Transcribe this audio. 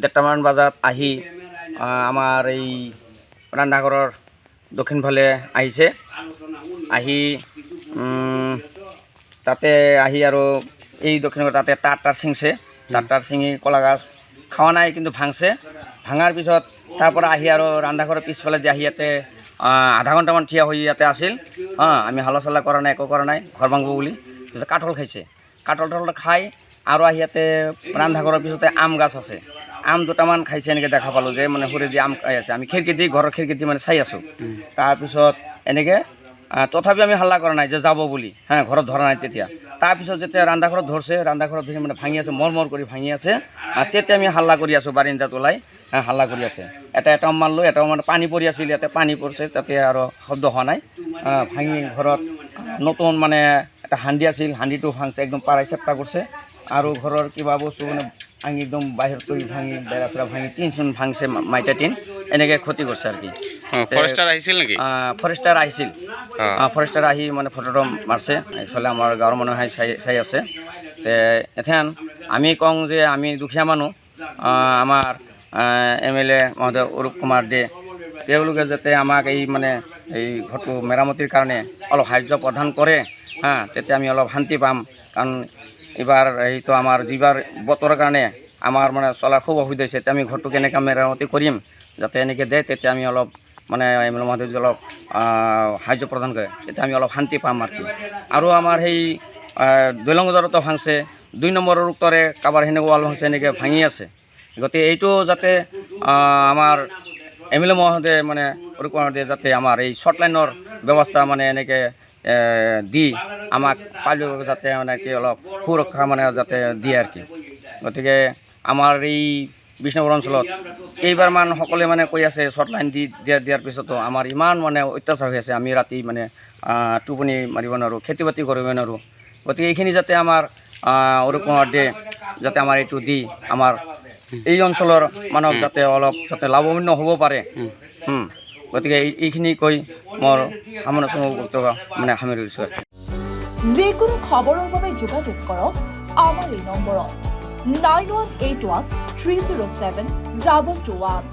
1:30মান বজাত আহি আমাৰ এই ৰান্ধাঘৰৰ দক্ষিণ ফালে আহিছে আহি তাতে আহি আৰু এই দক্ষিণ তাতে তাৰ ছিঙছে তাৰ ছিঙি কলা গাছ খাওয়া নাই কিন্তু ভাঙছে ভাঙাৰ পিছত তাৰ পৰা আহি আৰু ৰান্ধাঘৰৰ পিছফালে যে আহি ইয়াতে আধা ঘণ্টামান থিয় হৈ ইয়াতে আছিল আমি হালা চালা কৰা নাই একো কৰা নাই ঘৰ ভাঙিব বুলি পিছত কাঠল খাইছে কাঠল খাই আৰু আহি ইয়াতে ৰান্ধাঘৰৰ পিছতে আম গাছ আছে আম দুটামান খাইছে এনেকৈ দেখা পালোঁ যে মানে সৰুদি আম খাই আছে আমি খিৰিকী দি ঘৰৰ খিৰিকী দি মানে চাই আছোঁ তাৰপিছত এনেকৈ তথাপি আমি হাল্লা কৰা নাই যে যাব বুলি ঘৰত ধৰা নাই তেতিয়া তাৰপিছত যেতিয়া ৰান্ধাঘৰত ধৰছে ৰান্ধাঘৰত ধৰি মানে ভাঙি আছে মৰ কৰি ভাঙি আছে তেতিয়া আমি হাল্লা কৰি আছোঁ বাৰিন্দাত ওলাই হাল্লা কৰি আছে এটা মাৰলোঁ এটা মানে পানী পৰি আছিল ইয়াতে পানী পৰিছে তাতে আৰু শব্দ হোৱা নাই ভাঙি ঘৰত নতুন মানে এটা হাণ্ডি আছিল হাণ্ডিটো ভাঙছে একদম পাৰাই চেষ্টা কৰিছে আৰু ঘৰৰ কিবা বস্তু মানে ভাঙি একদম বাহিৰত কৰি ভাঙি বেৰা চেৰা ভাঙি টিন চিন ভাঙছে মাইটা টিন এনেকৈ ক্ষতি কৰিছে আৰু কি ফৰেষ্টাৰ আহিছিল নেকি ফৰেষ্টাৰ আহিছিল ফৰেষ্টাৰ আহি মানে ফটোটো মাৰছে এইফালে আমাৰ গাঁৱৰ মানুহে চাই আছে এথেন আমি কওঁ যে আমি দুখীয়া মানুহ আমাৰ MLA মহোদয় অৰূপ কুমাৰ দে তেওঁলোকে যাতে আমাক এই মানে এই ঘৰটো মেৰামতিৰ কাৰণে অলপ সাহায্য প্ৰদান কৰে তেতিয়া আমি অলপ শান্তি পাম কাৰণ এইবাৰ এইটো আমাৰ যিবাৰ বতৰৰ কাৰণে আমাৰ মানে চলাৰ খুব অসুবিধা হৈছে তেতিয়া আমি ঘৰটো কেনেকৈ মেৰামতি কৰিম যাতে এনেকৈ দিয়ে তেতিয়া আমি অলপ মানে MLA মহোদয় যদি অলপ সাহায্য প্ৰদান কৰে তেতিয়া আমি অলপ শান্তি পাম আৰু আমাৰ সেই দৈলং বজাৰতো ভাঙছে 2 নম্বৰৰ উত্তৰে কাৰোবাৰ সেনেকুৱা ৱাল ভাঙছে এনেকৈ ভাঙি আছে গতিকে এইটো যাতে আমাৰ MLA মহোদয় মানে অৰূপ কুমাৰ দে যাতে আমাৰ এই শ্বৰ্ট লাইনৰ ব্যৱস্থা মানে এনেকৈ দি আমাক পালোঁ যাতে মানে কি অলপ সুৰক্ষা মানে যাতে দিয়ে আৰু কি গতিকে আমাৰ এই বিষ্ণুপুৰ অঞ্চলত কেইবাৰমান সকলোৱে মানে কৈ আছে শ্বৰ্ট লাইন দিয়াৰ পিছতো আমাৰ ইমান মানে অত্যাচাৰ হৈ আছে আমি ৰাতি মানে টোপনি মাৰিব নোৱাৰোঁ খেতি বাতি কৰিব নোৱাৰোঁ গতিকে এইখিনি যাতে আমাৰ অৰূপ কুমাৰ দে যাতে আমাৰ এইটো দি আমাৰ এই অঞ্চলৰ মানুহ যাতে অলপ যাতে লাভৱান হ'ব পাৰে গতিকে এইখিনি কৈ মোৰ সামৰণি বক্তব্য মানে সামৰি লৈছোঁ যিকোনো খবৰৰ বাবে যোগাযোগ কৰক আমাৰ এই নম্বৰত 9181 307 221